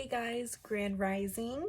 Hey guys, Grand Rising.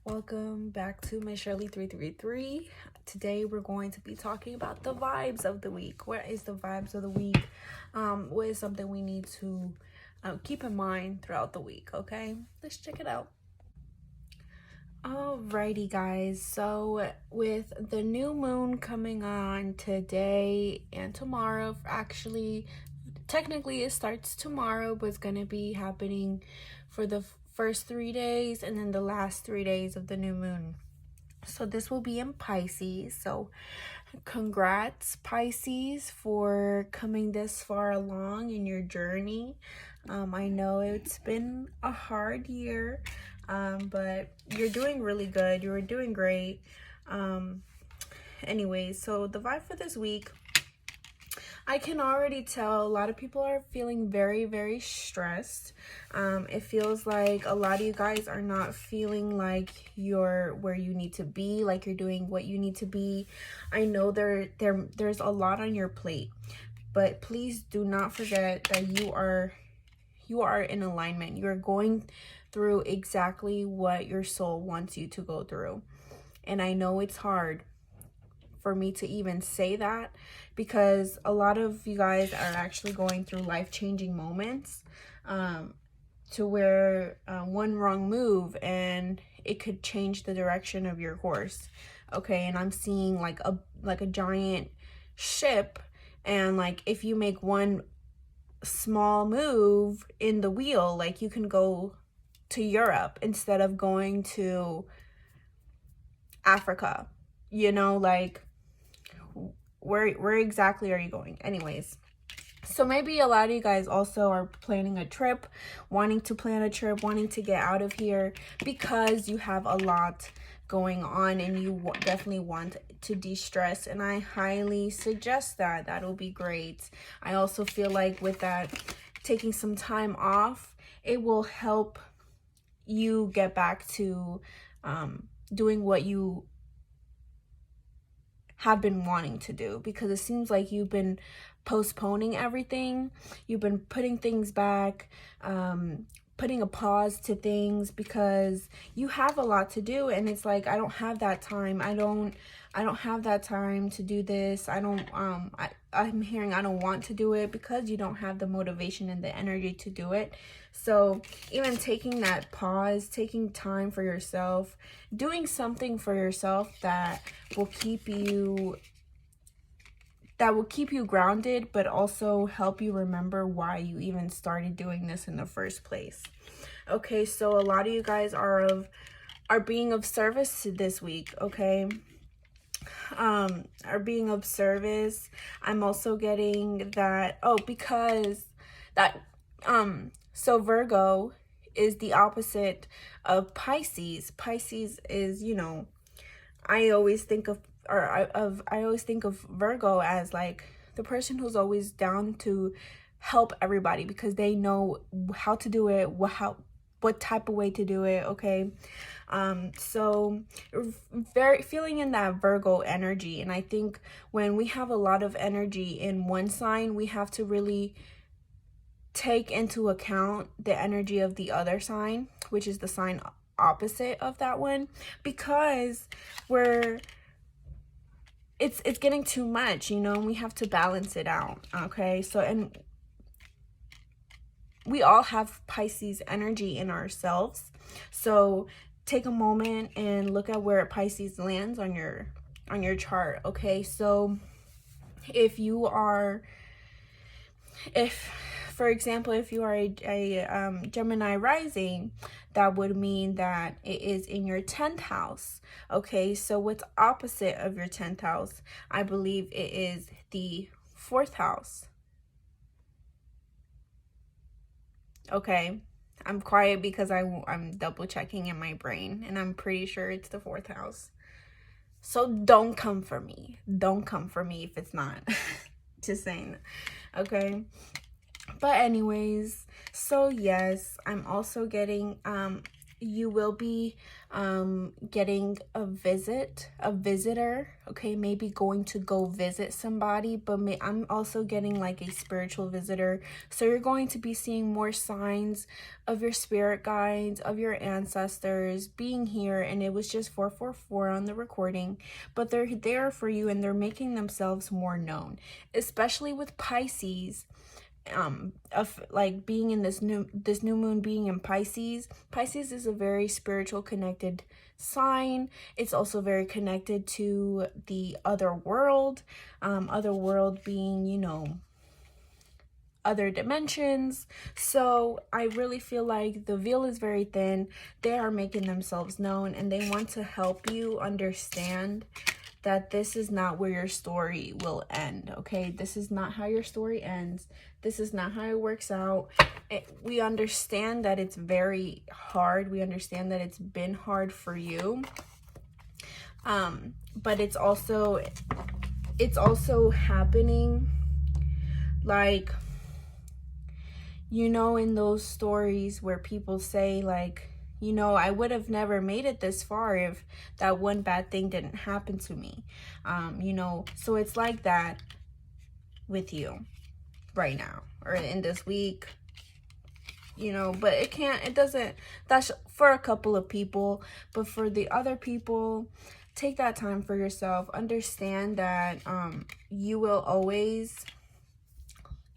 Welcome back to Miss Shirley 333. Today we're going to be talking about the vibes of the week. What is the vibes of the week? What is something we need to keep in mind throughout the week, okay? Let's check it out. Alrighty guys, so with the new moon coming on today and tomorrow, actually technically it starts tomorrow, but it's gonna be happening for the first 3 days and then the last 3 days of the new moon. So this will be in Pisces. So congrats Pisces for coming this far along in your journey. I know it's been a hard year, but you're doing really good. You're doing great. Anyways, so the vibe for this week, I can already tell a lot of people are feeling very, very stressed. It feels like a lot of you guys are not feeling like you're where you need to be, like you're doing what you need to be. I know there's a lot on your plate, but please do not forget that you are in alignment. You're going through exactly what your soul wants you to go through. And I know it's hard for me to even say that because a lot of you guys are actually going through life-changing moments, to where one wrong move and it could change the direction of your course. Okay, and I'm seeing like a giant ship, and like if you make one small move in the wheel, like you can go to Europe instead of going to Africa, like where exactly are you going? Anyways, so maybe a lot of you guys also are planning a trip, wanting to plan a trip, wanting to get out of here because you have a lot going on and you definitely want to de-stress, and I highly suggest that. That'll be great. I also feel like with that, taking some time off, it will help you get back to doing what you have been wanting to do, because it seems like you've been postponing everything. You've been putting things back, putting a pause to things because you have a lot to do, and it's like, I don't have that time. I don't have that time to do this. I'm hearing I don't want to do it because you don't have the motivation and the energy to do it. So even taking that pause, taking time for yourself, doing something for yourself that will keep you grounded, but also help you remember why you even started doing this in the first place. Okay, so a lot of you guys are being of service this week, okay? Are being of service. I'm also getting that, because that so Virgo is the opposite of Pisces. Pisces is, I always think of Virgo as like the person who's always down to help everybody because they know how to do it, what type of way to do it, okay? So very feeling in that Virgo energy. And I think when we have a lot of energy in one sign, we have to really take into account the energy of the other sign, which is the sign opposite of that one, because it's getting too much, and we have to balance it out, okay? So, and we all have Pisces energy in ourselves, so take a moment and look at where Pisces lands on your chart, okay? So if for example, if you are a Gemini rising, that would mean that it is in your 10th house. Okay, so what's opposite of your 10th house? I believe it is the 4th house. Okay, I'm quiet because I'm double checking in my brain, and I'm pretty sure it's the 4th house. So don't come for me. Don't come for me if it's not. Just saying. Okay. But anyways, so yes, I'm also getting you will be getting a visitor, okay? Maybe going to go visit somebody, but I'm also getting like a spiritual visitor. So you're going to be seeing more signs of your spirit guides, of your ancestors being here. And it was just 444 on the recording, but they're there for you, and they're making themselves more known, especially with Pisces. Of like being in this new moon being in Pisces. Pisces is a very spiritual connected sign. It's also very connected to the other world being, you know, other dimensions. So I really feel like the veil is very thin. They are making themselves known, and they want to help you understand that this is not where your story will end, okay? This is not how your story ends. This is not how it works out. We understand that it's very hard. We understand that it's been hard for you. But it's also happening, like, you know, in those stories where people say like, you know, I would have never made it this far if that one bad thing didn't happen to me. You know, so it's like that with you right now or in this week, you know, but that's for a couple of people. But for the other people, take that time for yourself. Understand that you will always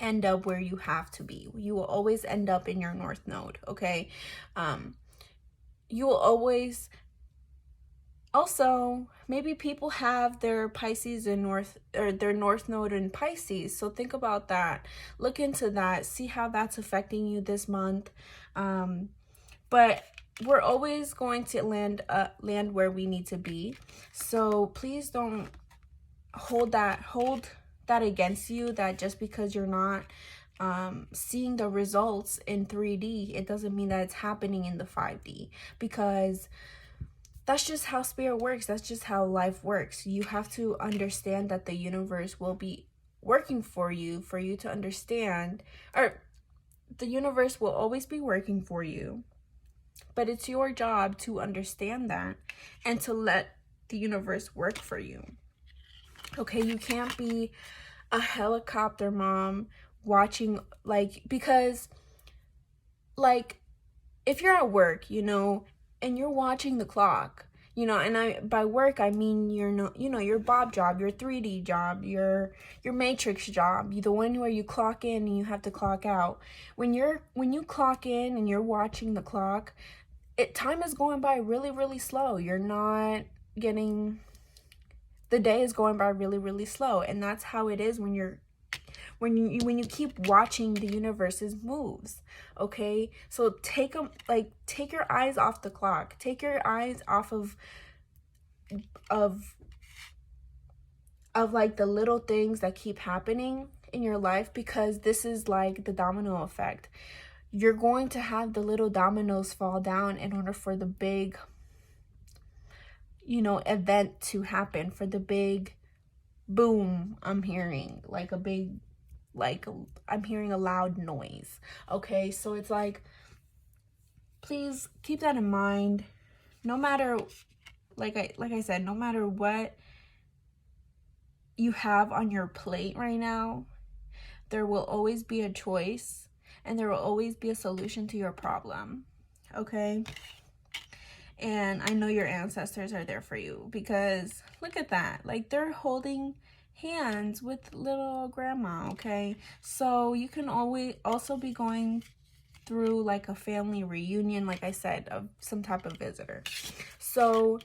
end up where you have to be. You will always end up in your north node, okay? You will always, also, maybe people have their Pisces in north, or their north node in Pisces. So think about that. Look into that. See how that's affecting you this month. But we're always going to land where we need to be. So please don't hold that against you, that just because you're not seeing the results in 3D, it doesn't mean that it's happening in the 5D, because that's just how spirit works. That's just how life works. You have to understand that the universe will be working for you to understand, or the universe will always be working for you, but it's your job to understand that and to let the universe work for you. Okay, you can't be a helicopter mom watching, like, because like if you're at work, you know, and you're watching the clock, you know, and by work I mean your Bob job, your 3D job, your Matrix job, the one where you clock in and you have to clock out. When you clock in and you're watching the clock, time is going by really, really slow. You're not getting, the day is going by really, really slow. And that's how it is when you keep watching the universe's moves, okay? So take your eyes off the clock. Take your eyes off of like the little things that keep happening in your life, because this is like the domino effect. You're going to have the little dominoes fall down in order for the big, you know, event to happen, for the big boom. I'm hearing like a big, like I'm hearing a loud noise, okay? So it's like, please keep that in mind. No matter, like I said, no matter what you have on your plate right now, there will always be a choice, and there will always be a solution to your problem, okay? And I know your ancestors are there for you, because look at that, like they're holding hands with little grandma, okay? So you can always also be going through like a family reunion, like I said, of some type of visitor. So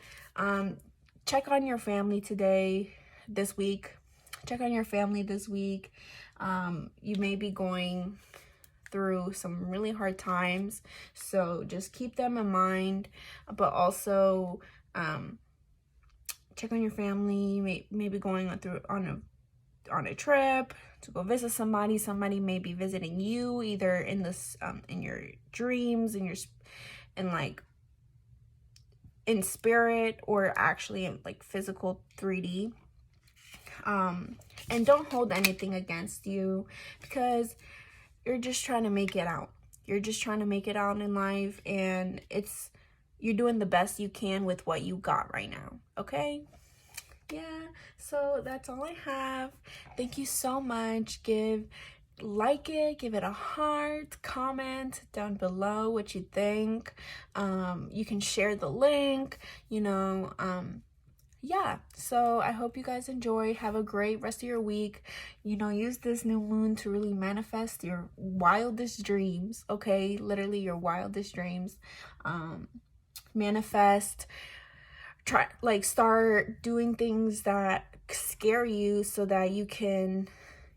check on your family this week. Check on your family this week. You may be going through some really hard times, so just keep them in mind. But also check on your family. Maybe going on a trip to go visit somebody. Somebody may be visiting you, either in this in your dreams, in spirit, or actually in like physical 3D. And don't hold anything against you, because you're just trying to make it out. You're just trying to make it out in life, and it's you're doing the best you can with what you got right now, okay? Yeah, so that's all I have. Thank you so much. Like it, give it a heart, comment down below what you think. You can share the link, yeah, so I hope you guys enjoy. Have a great rest of your week. Use this new moon to really manifest your wildest dreams, okay? Literally your wildest dreams. Manifest, start doing things that scare you so that you can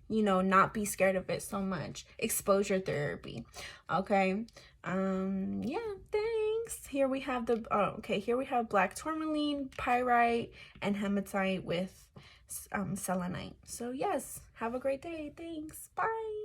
not be scared of it so much. Exposure therapy, okay? Yeah, thanks. Here we have here we have black tourmaline, pyrite, and hematite with selenite. So yes, have a great day. Thanks. Bye.